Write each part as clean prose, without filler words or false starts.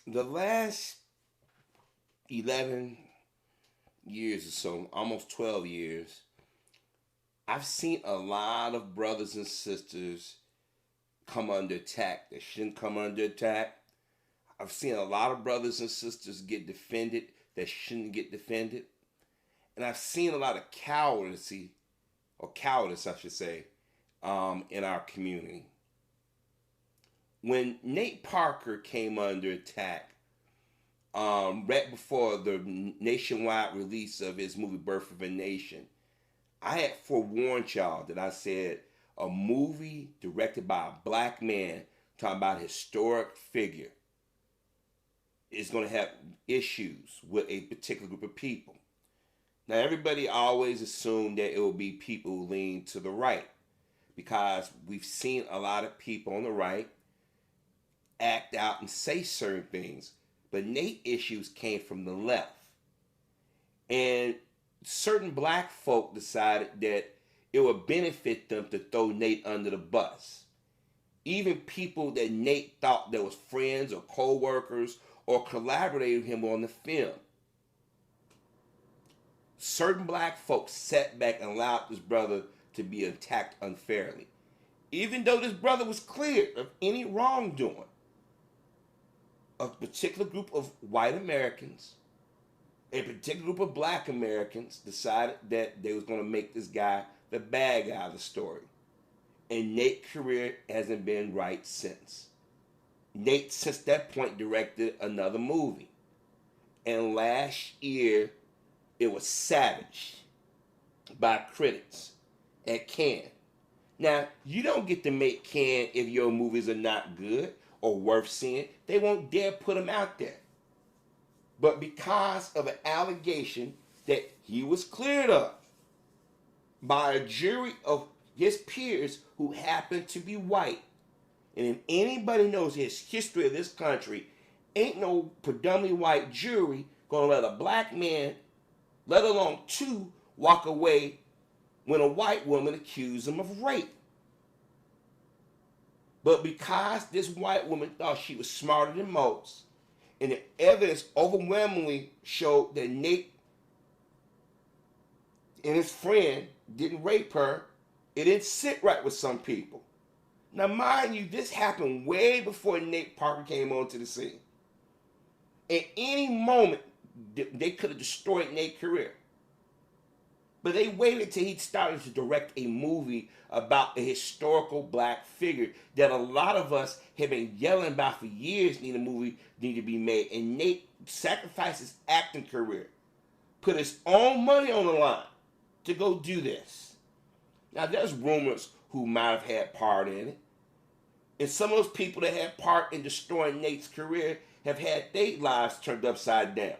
The last 11 years or so, almost 12 years, I've seen a lot of brothers and sisters come under attack that shouldn't come under attack. I've seen a lot of brothers and sisters get defended that shouldn't get defended. And I've seen a lot of cowardice, or cowardice, I should say, in our community. When Nate Parker came under attack, right before the nationwide release of his movie Birth of a Nation, I had forewarned y'all that I said a movie directed by a black man talking about a historic figure is going to have issues with a particular group of people. Now, everybody always assumed that it will be people who lean to the right because we've seen a lot of people on the right act out and say certain things. But Nate issues came from the left. And certain black folk decided that it would benefit them to throw Nate under the bus. Even people that Nate thought that was friends or co-workers or collaborated with him on the film. Certain black folks sat back and allowed this brother to be attacked unfairly. Even though this brother was cleared of any wrongdoing. A particular group of white Americans, a particular group of black Americans decided that they was going to make this guy the bad guy of the story. And Nate's career hasn't been right since. Nate, since that point, directed another movie. And last year, it was savaged by critics at Cannes. Now, you don't get to make Cannes if your movies are not good or worth seeing. They won't dare put them out there. But because of an allegation that he was cleared of by a jury of his peers who happened to be white, and if anybody knows his history of this country, ain't no predominantly white jury gonna let a black man, let alone two, walk away when a white woman accused him of rape. But because this white woman thought she was smarter than most, and the evidence overwhelmingly showed that Nate and his friend didn't rape her, it didn't sit right with some people. Now, mind you, this happened way before Nate Parker came onto the scene. At any moment, they could have destroyed Nate's career. But they waited till he started to direct a movie about a historical black figure that a lot of us have been yelling about for years need to be made. And Nate sacrificed his acting career, put his own money on the line to go do this. Now, there's rumors who might have had part in it. And some of those people that had part in destroying Nate's career have had their lives turned upside down.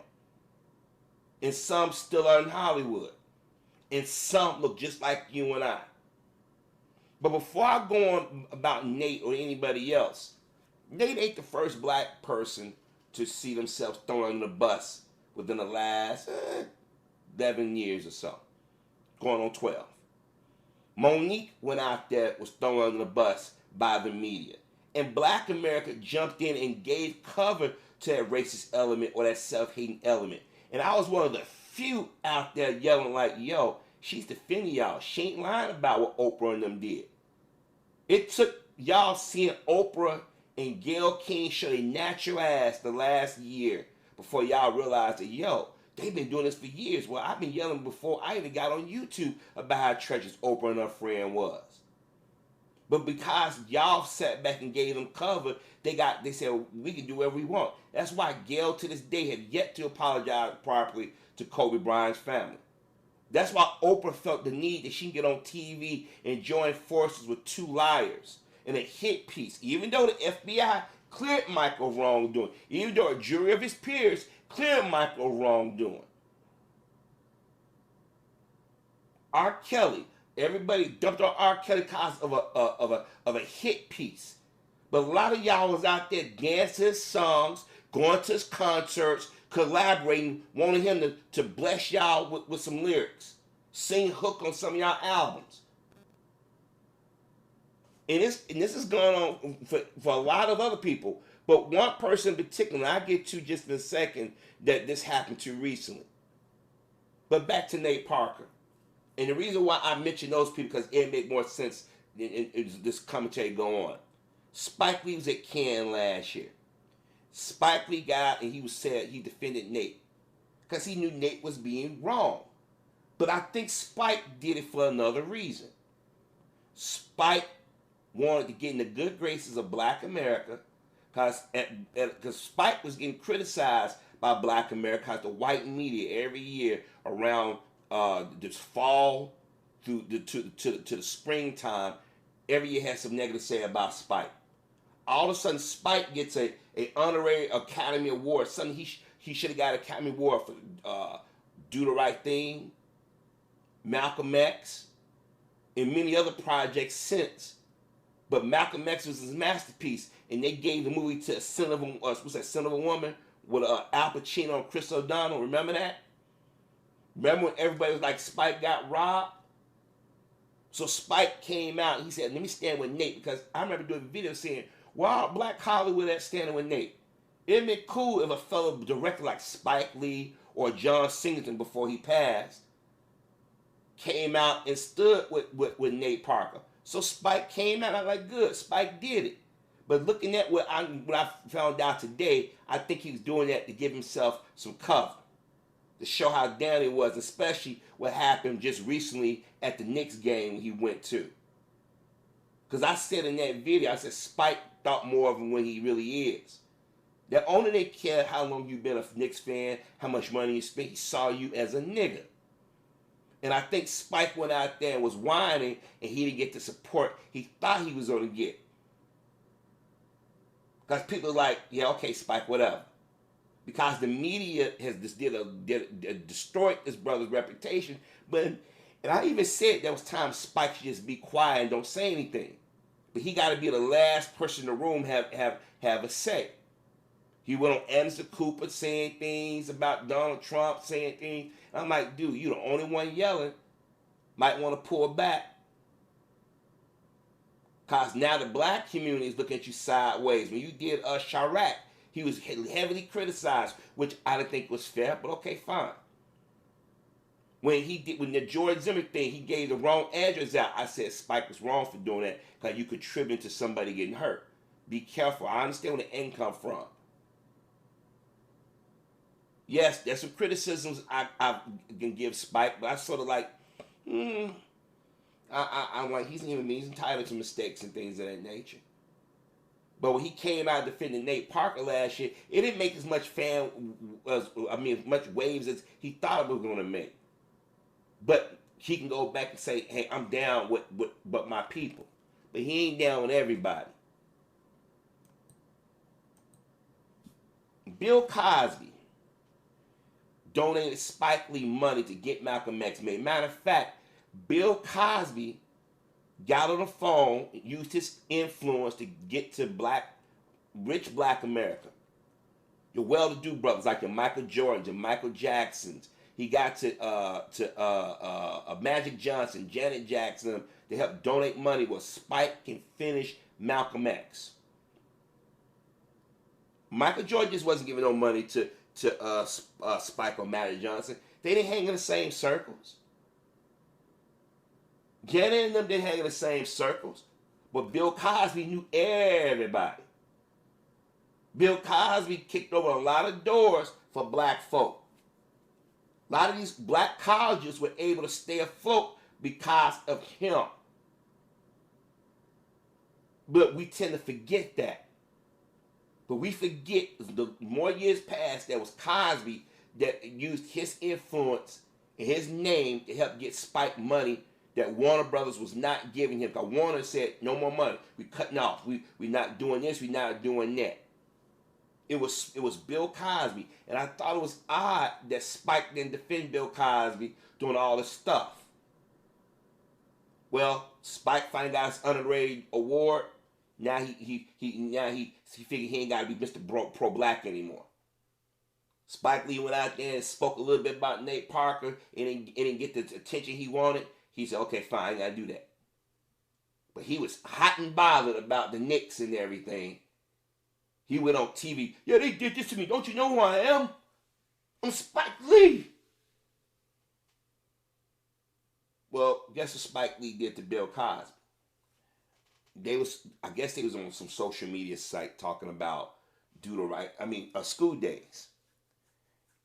And some still are in Hollywood. And some look just like you and I. But before I go on about Nate or anybody else, Nate ain't the first black person to see themselves thrown under the bus within the last 11 years or so. Going on 12. Monique went out there, was thrown under the bus by the media. And black America jumped in and gave cover to that racist element or that self-hating element. And I was one of the few out there yelling like, yo, she's defending y'all. She ain't lying about what Oprah and them did. It took y'all seeing Oprah and Gayle King show their natural ass the last year before y'all realized that, yo, they've been doing this for years. Well, I've been yelling before I even got on YouTube about how treacherous Oprah and her friend was. But because y'all sat back and gave them cover, they said, well, we can do whatever we want. That's why Gayle to this day have yet to apologize properly to Kobe Bryant's family. That's why Oprah felt the need that she can get on TV and join forces with two liars in a hit piece. Even though the FBI cleared Michael of wrongdoing, even though a jury of his peers cleared Michael of wrongdoing. R. Kelly, everybody dumped on R. Kelly because of a hit piece. But a lot of y'all was out there dancing his songs, going to his concerts, collaborating, wanting him to bless y'all with some lyrics. Sing hook on some of y'all albums. And this is going on for a lot of other people. But one person in particular, and I'll get to just in a second, that this happened to recently. But back to Nate Parker. And the reason why I mention those people, because it make more sense than this commentary go on. Spike Lee was at Cannes last year. Spike Lee got out and he defended Nate. Because he knew Nate was being wrong. But I think Spike did it for another reason. Spike wanted to get in the good graces of Black America, because Spike was getting criticized by Black America, because the white media every year around this fall through to the springtime, every year has some negative to say about Spike. All of a sudden, Spike gets a honorary Academy Award. Suddenly he should have got an Academy Award for Do the Right Thing, Malcolm X, and many other projects since. But Malcolm X was his masterpiece, and they gave the movie to Son of a Woman with Al Pacino and Chris O'Donnell. Remember that? Remember when everybody was like, Spike got robbed? So Spike came out and he said, let me stand with Nate, because I remember doing a video saying, wow, Black Hollywood at standing with Nate. It'd been cool if a fellow director like Spike Lee or John Singleton before he passed came out and stood with Nate Parker. So Spike came out, I'm like, good, Spike did it. But looking at what I found out today, I think he was doing that to give himself some cover, to show how down he was, especially what happened just recently at the Knicks game he went to. Because I said in that video, I said Spike thought more of him when he really is. That only they care how long you've been a Knicks fan, how much money you spent. He saw you as a nigga. And I think Spike went out there and was whining, and he didn't get the support he thought he was going to get. Because people are like, yeah, okay, Spike, whatever. Because the media has destroyed this brother's reputation. And I even said there was times Spike should just be quiet and don't say anything. But he got to be the last person in the room have a say. He went on Anderson Cooper saying things about Donald Trump, saying things. I'm like, dude, you the only one yelling. Might want to pull back. Because now the black community is looking at you sideways. When you did Chirac, he was heavily criticized, which I didn't think was fair, but okay, fine. When the George Zimmer thing, he gave the wrong address out. I said Spike was wrong for doing that, because you contributing to somebody getting hurt. Be careful. I understand where the end come from. Yes, there's some criticisms I can give Spike, but I sort of like, I'm like, he's human being. He's entitled to mistakes and things of that nature. But when he came out defending Nate Parker last year, it didn't make as much much waves as he thought it was going to make. But he can go back and say, hey, I'm down with my people. But he ain't down with everybody. Bill Cosby donated Spike Lee money to get Malcolm X made. Matter of fact, Bill Cosby got on the phone and used his influence to get to rich black America. Your well-to-do brothers like your Michael Jordan, your Michael Jacksons. He got to Magic Johnson, Janet Jackson to help donate money where Spike can finish Malcolm X. Michael Jordan just wasn't giving no money to Spike or Magic Johnson. They didn't hang in the same circles. Janet and them didn't hang in the same circles. But Bill Cosby knew everybody. Bill Cosby kicked over a lot of doors for black folk. A lot of these black colleges were able to stay afloat because of him. But we tend to forget that. But we forget the more years passed, there was Cosby that used his influence and his name to help get Spike money that Warner Brothers was not giving him. Because Warner said, no more money. We're cutting off. We're not doing this. We're not doing that. It was Bill Cosby. And I thought it was odd that Spike didn't defend Bill Cosby doing all this stuff. Well, Spike finally got his honorary award. Now he figured he ain't got to be Mr. Pro-Black anymore. Spike Lee went out there and spoke a little bit about Nate Parker and didn't get the attention he wanted. He said, okay, fine, I got to do that. But he was hot and bothered about the Knicks and everything. He went on TV. Yeah, they did this to me. Don't you know who I am? I'm Spike Lee. Well, guess what Spike Lee did to Bill Cosby? I guess they was on some social media site talking about school days.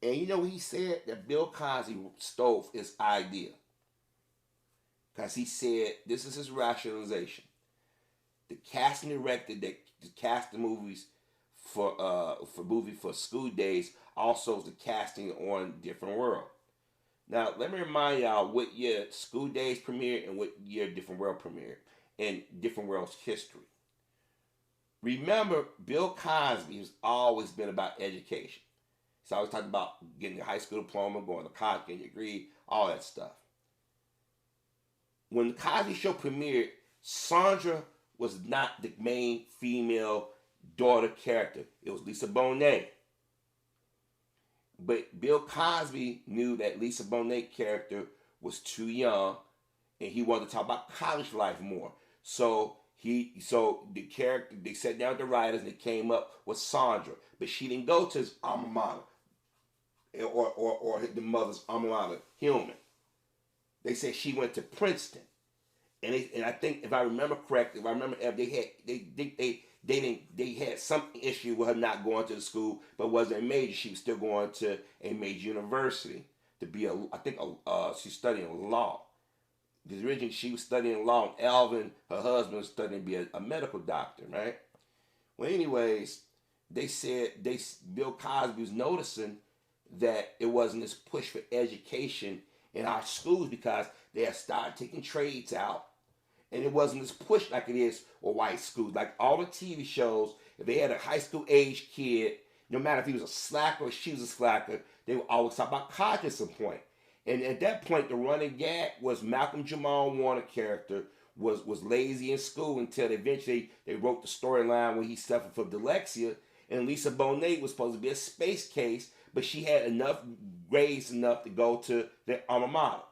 And you know what he said? That Bill Cosby stole his idea. Because he said, this is his rationalization. The casting director that cast the movies for school days also is the casting on Different World. Now, let me remind y'all what year School Days premiered and what year Different World premiered in Different World's history. Remember, Bill Cosby has always been about education. He's always talking about getting a high school diploma, going to college, getting a degree, all that stuff. When the Cosby Show premiered, Sandra was not the main female daughter character. It was Lisa Bonet. But Bill Cosby knew that Lisa Bonet character was too young, and he wanted to talk about college life more. So they sat down with the writers and they came up with Sandra, but she didn't go to his alma mater or the mother's alma mater, Hillman. They said she went to Princeton, and I think if I remember correctly, they had some issue with her not going to the school, but wasn't a major. She was still going to a major university to be she's studying law. Because originally she was studying law, and Alvin, her husband, was studying to be a medical doctor, right? Well, anyways, they said Bill Cosby was noticing that it wasn't this push for education in our schools because they had started taking trades out. And it wasn't this push like it is with white schools. Like all the TV shows, if they had a high school age kid, no matter if he was a slacker or she was a slacker, they would always talk about college at some point. And at that point, the running gag was Malcolm Jamal Warner character was lazy in school until eventually they wrote the storyline when he suffered from dyslexia. And Lisa Bonet was supposed to be a space case, but she had enough grades enough to go to the alma mater.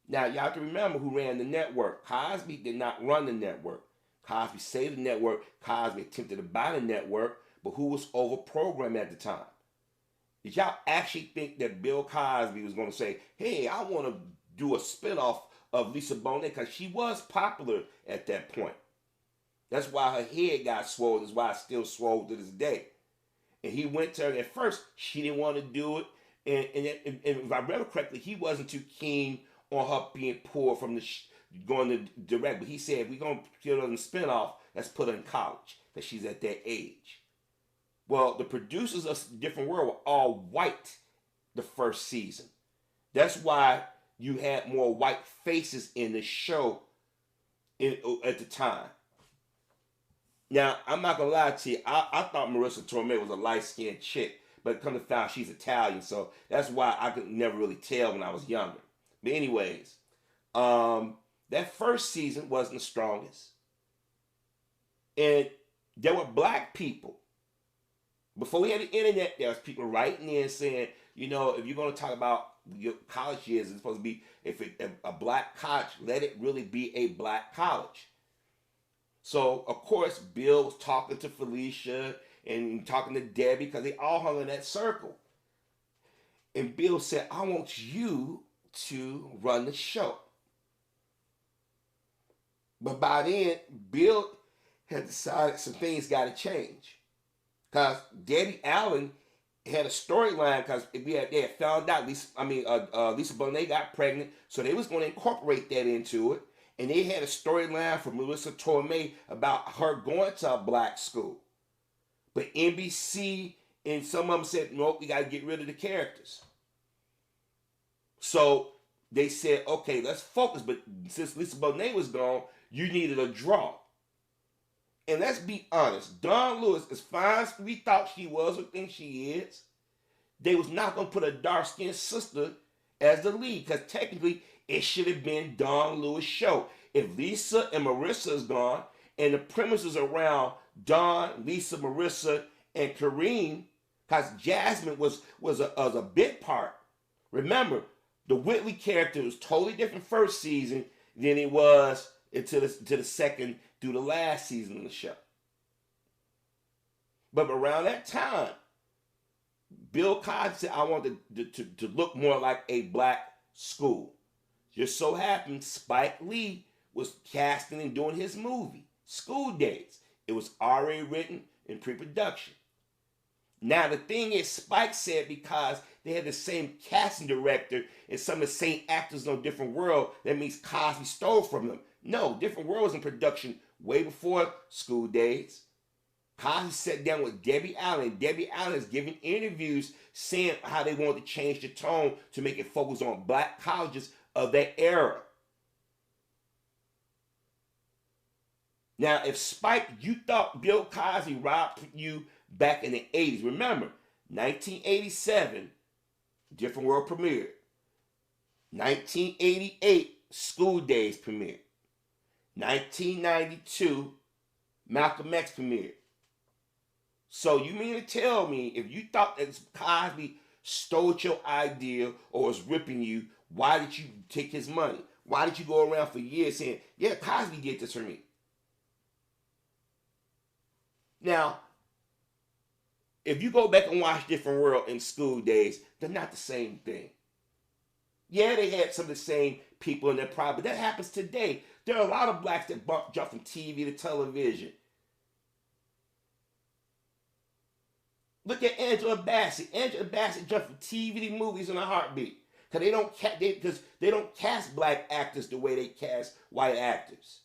Now, you have to remember who ran the network. Cosby did not run the network. Cosby saved the network. Cosby attempted to buy the network, but who was over-programmed at the time? Did y'all actually think that Bill Cosby was going to say, hey, I want to do a spinoff of Lisa Bonet? Because she was popular at that point. That's why her head got swollen. That's why it's still swollen to this day. And he went to her. At first, she didn't want to do it. And if I remember correctly, he wasn't too keen on her being pulled from going to direct. But he said, if we're going to get her in the spinoff, let's put her in college, because she's at that age. Well, the producers of Different World were all white the first season. That's why you had more white faces in the show at the time. Now, I'm not going to lie to you. I thought Marissa Tomei was a light-skinned chick, but come to find out she's Italian, so that's why I could never really tell when I was younger. But anyways, that first season wasn't the strongest. And there were black people. Before we had the internet, there was people writing in saying, you know, if you're going to talk about your college years, it's supposed to be, if a black college, let it really be a black college. So, of course, Bill was talking to Felicia and talking to Debbie because they all hung in that circle. And Bill said, I want you to run the show. But by then, Bill had decided some things got to change. Because Debbie Allen had a storyline because they had found out Lisa Bonet got pregnant, so they was going to incorporate that into it. And they had a storyline for Marissa Tomei about her going to a black school. But NBC and some of them said, no, we got to get rid of the characters. So they said, okay, let's focus. But since Lisa Bonet was gone, you needed a draw. And let's be honest, Dawn Lewis, as fine as we thought she was or think she is, they was not going to put a dark-skinned sister as the lead, because technically it should have been Dawn Lewis' show. If Lisa and Marissa is gone, and the premises around Dawn, Lisa, Marissa, and Kareem, because Jasmine was a bit part. Remember, the Whitley character was totally different first season than it was until to the second through the last season of the show. But around that time, Bill Cosby said, I want to look more like a black school. Just so happened Spike Lee was casting and doing his movie, School Days. It was already written in pre-production. Now the thing is, Spike said because they had the same casting director and some of the same actors on Different World, that means Cosby stole from them. No, Different World was in production way before School Days. Cosby sat down with Debbie Allen. Debbie Allen is giving interviews saying how they wanted to change the tone to make it focus on black colleges of that era. Now, if Spike, you thought Bill Cosby robbed you back in the 80s. Remember, 1987, Different World premiered. 1988, School Days premiered. 1992, Malcolm X premiered. So you mean to tell me if you thought that Cosby stole your idea or was ripping you, why did you take his money? Why did you go around for years saying, yeah, Cosby did this for me? Now, if you go back and watch Different World and School Days, they're not the same thing. Yeah, they had some of the same people in their pride, but that happens today. There are a lot of blacks that jump from TV to television. Look at Angela Bassett. Angela Bassett jumped from TV to movies in a heartbeat. Because they don't cast black actors the way they cast white actors.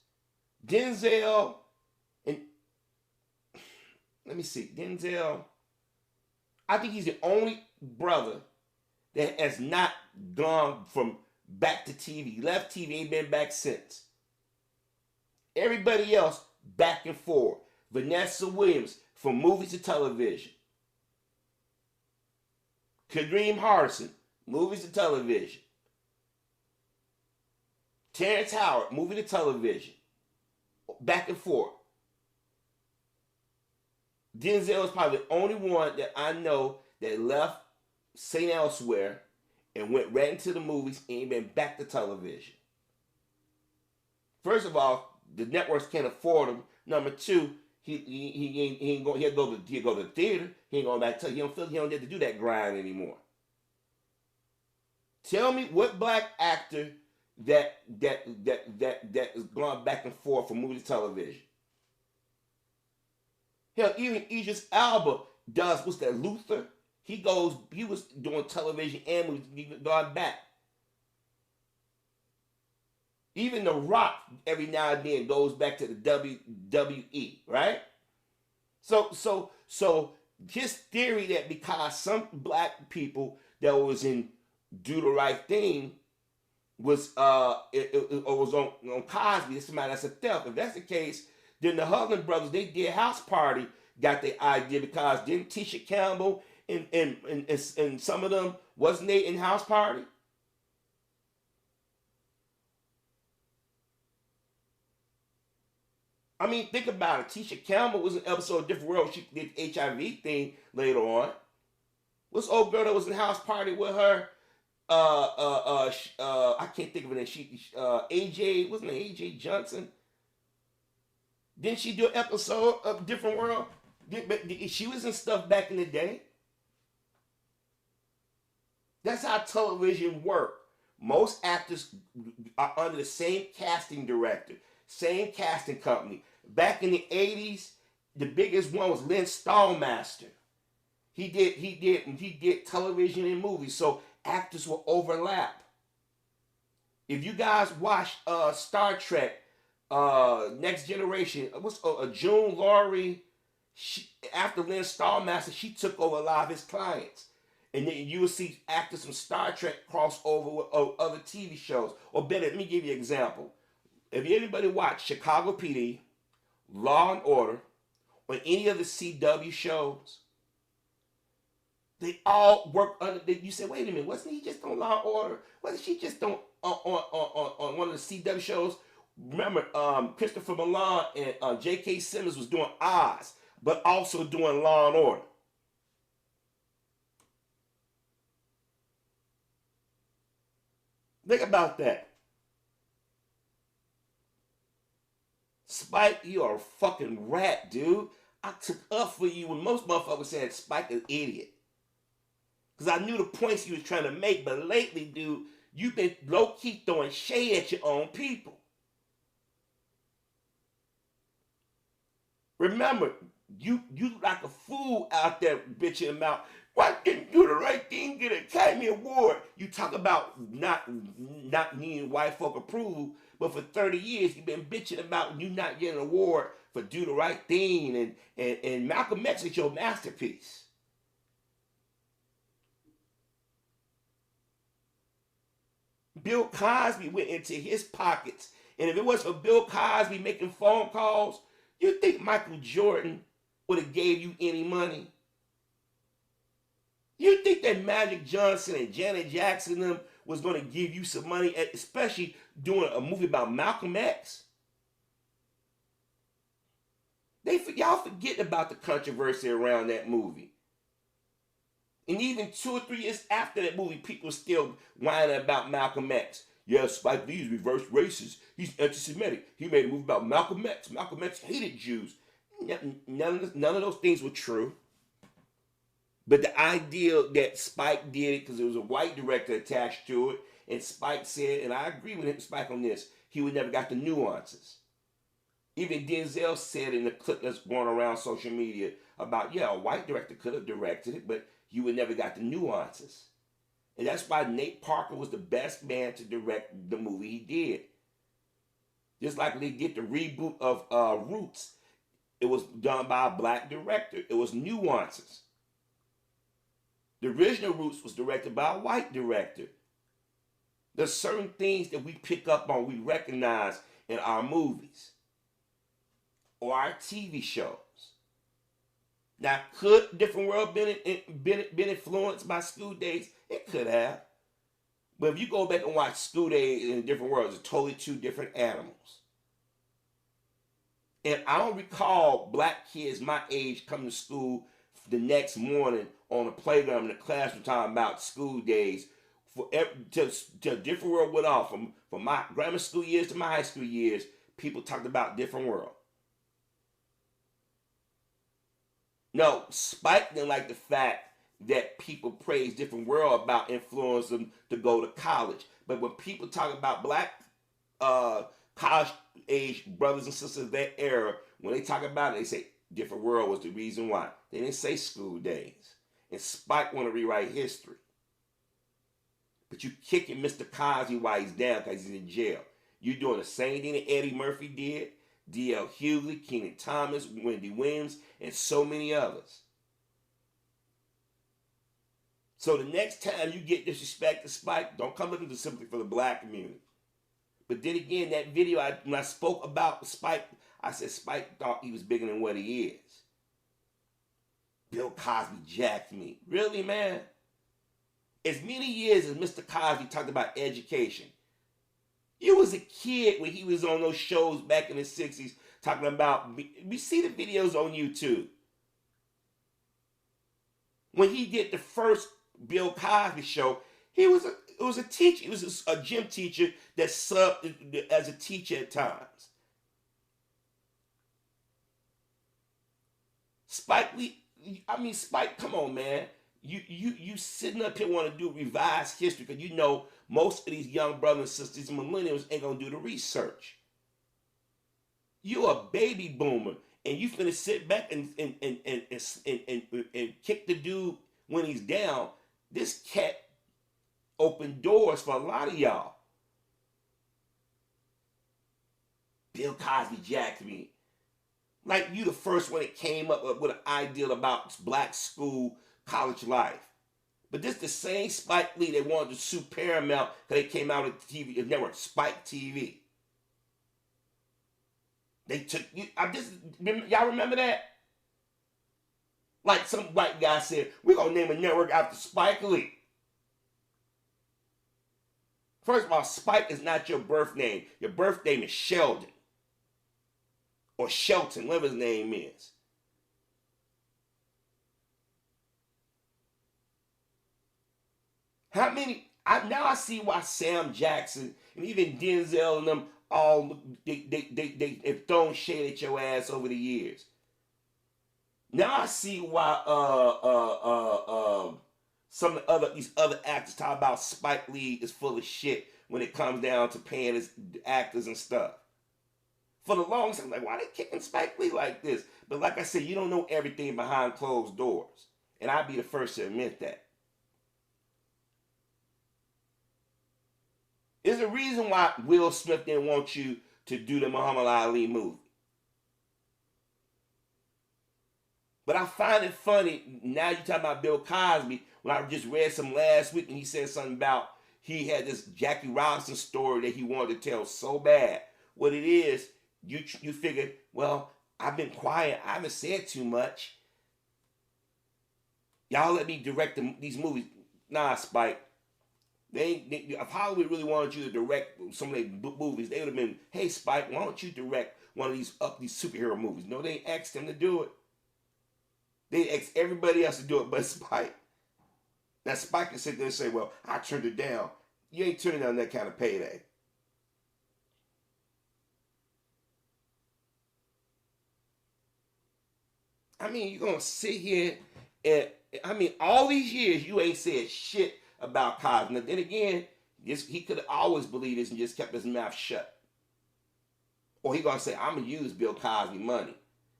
Denzel, and let me see, Denzel, I think he's the only brother that has not gone from back to TV. He left TV, ain't been back since. Everybody else, back and forth. Vanessa Williams, from movies to television. Kareem Hardison, movies to television. Terrence Howard, movie to television. Back and forth. Denzel is probably the only one that I know that left St. Elsewhere and went right into the movies and ain't been back to television. First of all, the networks can't afford him. Number two, he ain't going. He'll go to the theater. He ain't going back to. He don't have to do that grind anymore. Tell me what black actor that is going back and forth from movie to television. Hell, even Idris Elba does. What's that? Luther. He was doing television and movies, going back. Even The Rock every now and then goes back to the WWE, right? So his theory that because some black people that was in Do the Right Thing was was on Cosby, this somebody that's a theft. If that's the case, then the Hudlin brothers, they did House Party, got the idea because didn't Tisha Campbell and some of them, wasn't they in House Party? I mean, think about it. Tisha Campbell was in an episode of Different World. She did the HIV thing later on. What's the old girl that was in House Party with her? I can't think of it. AJ, wasn't it AJ Johnson? Didn't she do an episode of Different World? She was in stuff back in the day. That's how television worked. Most actors are under the same casting director, same casting company. Back in the 80s, the biggest one was Lynn Stallmaster. He did television and movies, so actors will overlap. If you guys watch Star Trek, Next Generation, what's June Laurie, after Lynn Stallmaster, she took over a lot of his clients. And then you will see actors from Star Trek cross over with other TV shows. Or better, let me give you an example. If anybody watched Chicago PD, Law and Order, or any of the CW shows, they all work under. You say, wait a minute, wasn't he just on Law and Order? Wasn't she just on one of the CW shows? Remember, Christopher Milan and J.K. Simmons was doing Oz, but also doing Law and Order. Think about that. Spike, you are a fucking rat, dude. I took up for you when most motherfuckers said Spike is an idiot. Because I knew the points you was trying to make, but lately, dude, you've been low-key throwing shade at your own people. Remember, you like a fool out there bitching about why didn't do the right thing, get an Academy Award. You talk about not needing white folk approval, but for 30 years you've been bitching about you not getting an award for do the right thing, and Malcolm X is your masterpiece. Bill Cosby went into his pockets, and if it wasn't for Bill Cosby making phone calls, you think Michael Jordan would have gave you any money? You think that Magic Johnson and Janet Jackson them was going to give you some money, especially doing a movie about Malcolm X? Y'all forget about the controversy around that movie. And even 2 or 3 years after that movie, people still whining about Malcolm X. Yeah, Spike Lee's reverse racist. He's anti-Semitic. He made a movie about Malcolm X. Malcolm X hated Jews. None of those things were true. But the idea that Spike did it because there was a white director attached to it, and Spike said, and I agree with him, Spike on this, he would never got the nuances. Even Denzel said in the clip that's going around social media about, yeah, a white director could have directed it, but you would never got the nuances. And that's why Nate Parker was the best man to direct the movie he did. Just like they did the reboot of Roots. It was done by a black director. It was nuances. The original Roots was directed by a white director. There's certain things that we pick up on, we recognize in our movies or our TV shows. Now, could Different World been influenced by School Days? It could have. But if you go back and watch School Days and Different Worlds, it's totally 2 different animals. And I don't recall black kids my age coming to school the next morning on the playground in the classroom talking about School Days. Till Different World went off. From my grammar school years to my high school years, people talked about Different World. No, Spike didn't like the fact that people praise Different World about influencing them to go to college. But when people talk about black college age brothers and sisters of that era, when they talk about it, they say Different World was the reason why. They didn't say School Days. And Spike want to rewrite history. But you kicking Mr. Cosby while he's down because he's in jail. You're doing the same thing that Eddie Murphy did, D.L. Hughley, Kenan Thomas, Wendy Williams, and so many others. So the next time you get disrespect to Spike, don't come looking specifically for the black community. But then again, that video, when I spoke about Spike, I said Spike thought he was bigger than what he is. Bill Cosby jacked me. Really, man? As many years as Mr. Cosby talked about education, you was a kid when he was on those shows back in the 60s talking about, we see the videos on YouTube. When he did the first Bill Cosby show, it was a teacher. He was a gym teacher that subbed as a teacher at times. Spike Lee, Spike, come on, man. You sitting up here want to do revised history because you know most of these young brothers and sisters, millennials, ain't gonna do the research. You a baby boomer, and you finna sit back and kick the dude when he's down. This cat opened doors for a lot of y'all. Bill Cosby jacked me. Like you the first one that came up with an ideal about black school college life. But this the same Spike Lee that wanted to sue Paramount because they came out of the TV network, Spike TV. They took you. Y'all remember that? Like some white guy said, we're gonna name a network after Spike Lee. First of all, Spike is not your birth name. Your birth name is Sheldon. Or Shelton, whatever his name is. How many? Now I see why Sam Jackson and even Denzel and them all they've thrown shade at your ass over the years. Now I see why some of the other these other actors talk about Spike Lee is full of shit when it comes down to paying his actors and stuff. For the longest time, I'm like, why they kicking Spike Lee like this? But like I said, you don't know everything behind closed doors. And I'd be the first to admit that. There's a reason why Will Smith didn't want you to do the Muhammad Ali movie. But I find it funny, now you talking about Bill Cosby, when I just read some last week and he said something about he had this Jackie Robinson story that he wanted to tell so bad. What it is, you figured, well, I've been quiet, I haven't said too much. Y'all let me direct these movies. Nah, Spike. If Hollywood really wanted you to direct some of their movies, they would have been, hey, Spike, why don't you direct one of these superhero movies? No, they asked him to do it. They asked everybody else to do it but Spike. Now, Spike can sit there and say, well, I turned it down. You ain't turning down that kind of payday. I mean, you're going to sit here and, I mean, all these years you ain't said shit about Cosby. Then again, he could have always believed this and just kept his mouth shut. Or he going to say, I'm going to use Bill Cosby money.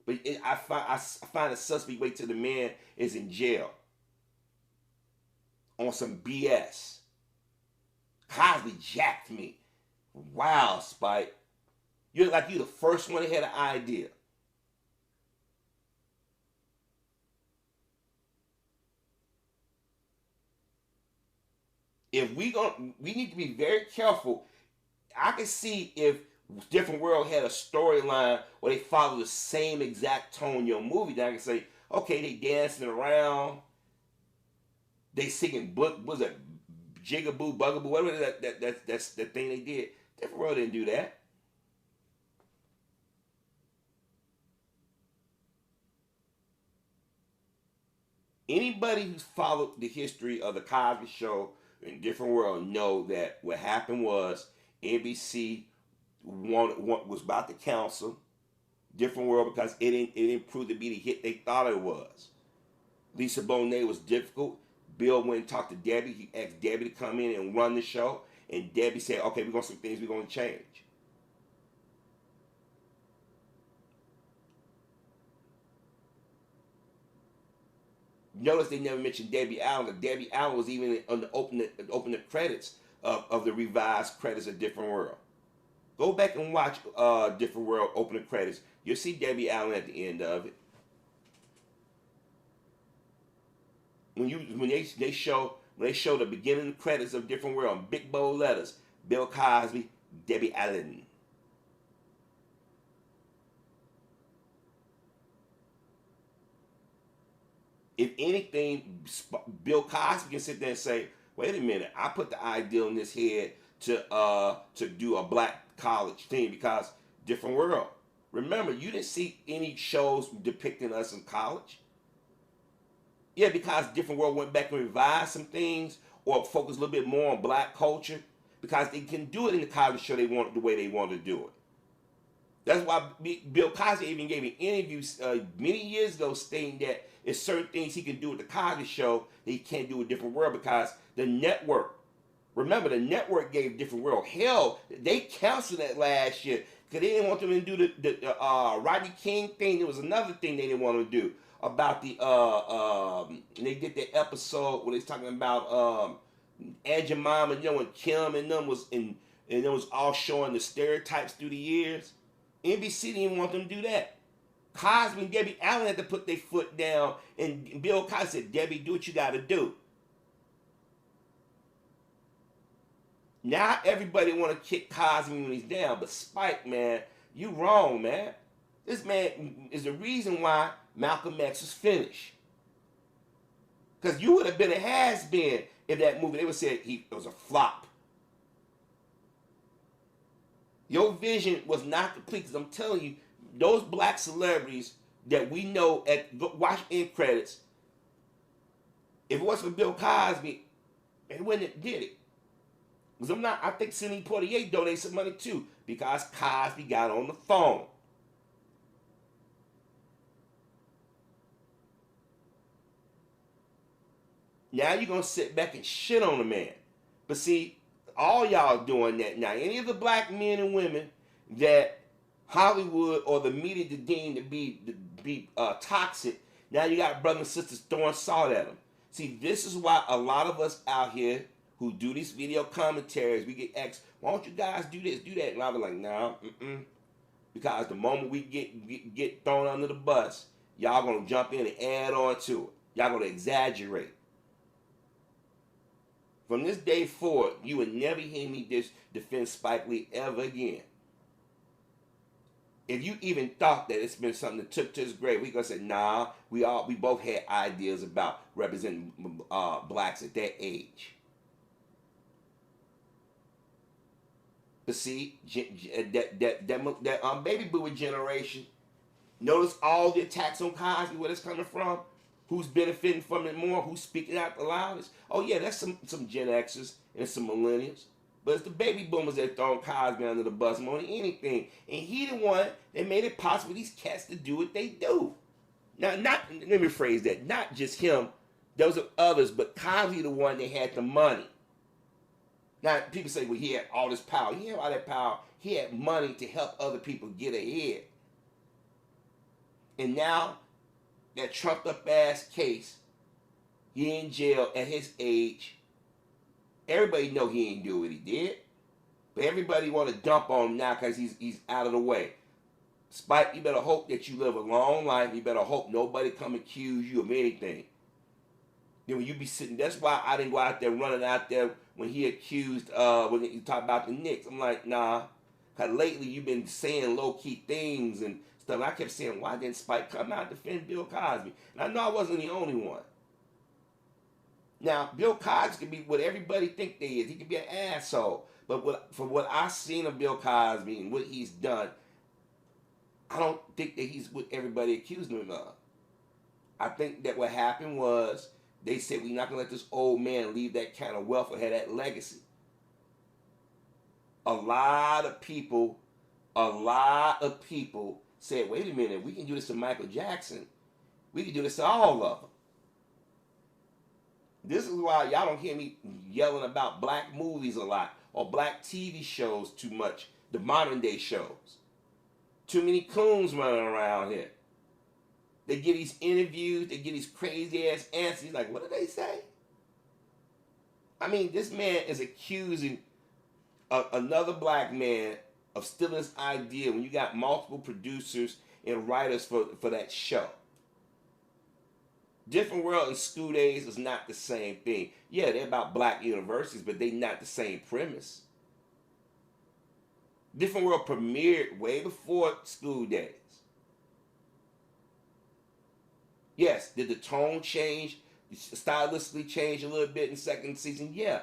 But I find it suspect wait till the man is in jail on some BS. Cosby jacked me. Wow, Spike. You're like you the first one that had an idea. If we need to be very careful. I can see if Different World had a storyline where they follow the same exact tone your movie, then I can say, okay, they dancing around, they singing was that Jigaboo, Bugaboo, whatever that's the thing they did. Different World didn't do that. Anybody who's followed the history of the Cosby Show in Different World know that what happened was NBC was about to cancel Different World because it didn't prove to be the hit they thought it was. Lisa Bonet was difficult. Bill went and talked to Debbie. He asked Debbie to come in and run the show, and Debbie said, "Okay, we're going to some things we're going to change." Notice they never mentioned Debbie Allen. Debbie Allen was even on the opening credits of the revised credits of Different World. Go back and watch Different World opening credits. You'll see Debbie Allen at the end of it. When they show the beginning of the credits of Different World in big bold letters, Bill Cosby, Debbie Allen. If anything, Bill Cosby can sit there and say, "Wait a minute, I put the idea in his head to do a black college thing because Different World." Remember, you didn't see any shows depicting us in college. Yeah, because Different World went back and revised some things or focused a little bit more on black culture because they can do it in the Cosby Show the way they want to do it. That's why Bill Cosby even gave an interview many years ago stating that there's certain things he can do with the Cosby Show that he can't do with Different World because the network. Remember, the network gave Different World hell. They canceled that last year because they didn't want them to do the Rodney King thing. There was another thing they didn't want to do about the they did the episode where they was talking about Aunt Jemima, and Kim and them was and it was all showing the stereotypes through the years. NBC didn't want them to do that. Cosby and Debbie Allen had to put their foot down, and Bill Cosby said, "Debbie, do what you got to do." Now everybody want to kick Cosby when he's down, but Spike, man, you wrong, man. This man is the reason why Malcolm X was finished. Because you would have been a has-been if that movie, they would say it was a flop. Your vision was not complete because I'm telling you, those black celebrities that we know watch end credits, if it wasn't for Bill Cosby, they wouldn't have did it. Because I think Sidney Poitier donated some money too, because Cosby got on the phone. Now you're going to sit back and shit on the man. But see, all y'all doing that now. Any of the black men and women that Hollywood or the media deemed to be toxic, now you got brothers and sisters throwing salt at them. See, this is why a lot of us out here who do these video commentaries, we get asked, why don't you guys do this, do that? And I'll be like, nah, because the moment we get thrown under the bus, y'all going to jump in and add on to it. Y'all going to exaggerate. From this day forward, you would never hear me defend Spike Lee ever again. If you even thought that it's been something that took to his grave, we gonna say, nah, we both had ideas about representing blacks at that age. But see, that baby boomer generation, notice all the attacks on Cosby, where it's coming from, who's benefiting from it more, who's speaking out the loudest. Oh yeah, that's some Gen Xers and some millennials. But it's the baby boomers that throwing Cosby under the bus more than anything. And he the one that made it possible for these cats to do what they do. Now, let me rephrase that. Not just him. Those are others, but Cosby the one that had the money. Now, people say, well, he had all this power. He had all that power. He had money to help other people get ahead. And now, that trumped up ass case, he in jail at his age. Everybody know he ain't do what he did. But everybody want to dump on him now because he's out of the way. Spike, you better hope that you live a long life. You better hope nobody come accuse you of anything. Then when you be sitting, that's why I didn't go out there running out there when he accused, when he talked about the Knicks. I'm like, nah. Because lately you've been saying low-key things and stuff. And I kept saying, why didn't Spike come out and defend Bill Cosby? And I know I wasn't the only one. Now, Bill Cosby can be what everybody think they is. He can be an asshole. But from what I've seen of Bill Cosby and what he's done, I don't think that he's what everybody accused him of. I think that what happened was they said, we're not going to let this old man leave that kind of wealth or have that legacy. A lot of people said, wait a minute, we can do this to Michael Jackson. We can do this to all of them. This is why y'all don't hear me yelling about black movies a lot or black TV shows too much, the modern day shows. Too many coons running around here. They give these interviews, they give these crazy ass answers. Like, what do they say? I mean, this man is accusing another black man of stealing his idea when you got multiple producers and writers for that show. Different World and School Days is not the same thing. Yeah, they're about black universities, but they're not the same premise. Different World premiered way before School Days. Yes, did the tone change, stylistically change a little bit in second season? Yeah,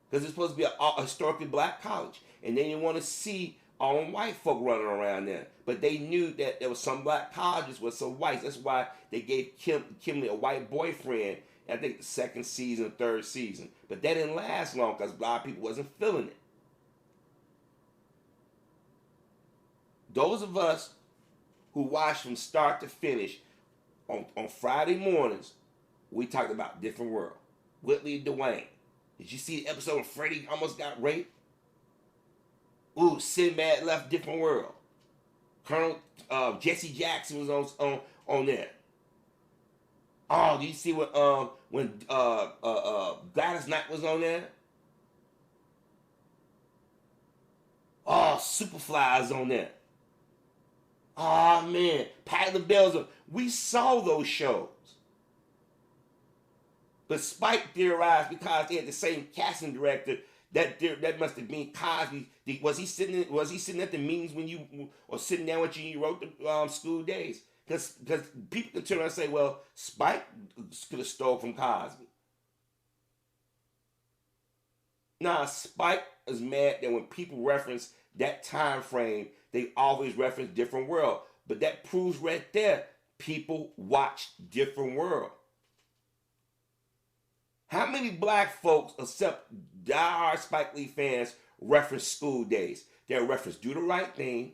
because it's supposed to be a historically black college, and then you want to see all them white folk running around there. But they knew that there was some black colleges with some whites. That's why they gave Kimberly a white boyfriend, I think the second season, third season. But that didn't last long because a lot of people wasn't feeling it. Those of us who watched from start to finish on Friday mornings, we talked about Different World. Whitley Dwayne. Did you see the episode of Freddie almost got raped? Ooh, Sinbad left Different World. Colonel Jesse Jackson was on there. Oh, do you see what when Gladys Knight was on there? Oh, Superfly's on there. Oh man, Pat LaBelle's on. We saw those shows. But Spike theorized because they had the same casting director that must have been Cosby. Was he sitting at the meetings when you or sitting down with you and you wrote the School Days? Because people can turn around and say, well, Spike could have stole from Cosby. Nah, Spike is mad that when people reference that time frame, they always reference Different World. But that proves right there, people watch Different World. How many black folks, except diehard Spike Lee fans, reference School Days? They'll reference Do the Right Thing.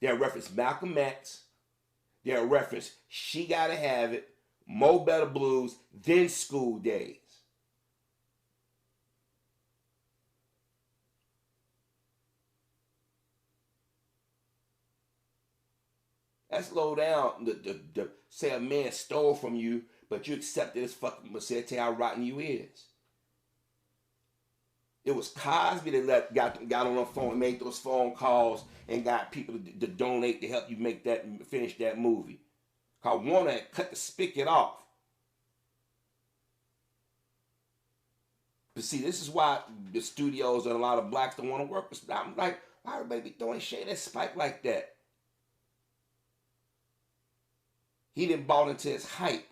They'll reference Malcolm X. They'll reference She Gotta Have It, Mo Better Blues, then School Days. That's low down. The say a man stole from you, but you accepted his fucking, say, tell you how rotten you is. It was Cosby that got on the phone and made those phone calls and got people to donate to help you finish that movie. Cause Warner had cut the spigot off. But see, this is why the studios and a lot of blacks don't want to work with. I'm like, why everybody be throwing shade at Spike like that? He didn't bought into his hype.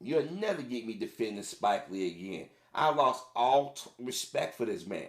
You'll never get me defending Spike Lee again. I lost all respect for this man.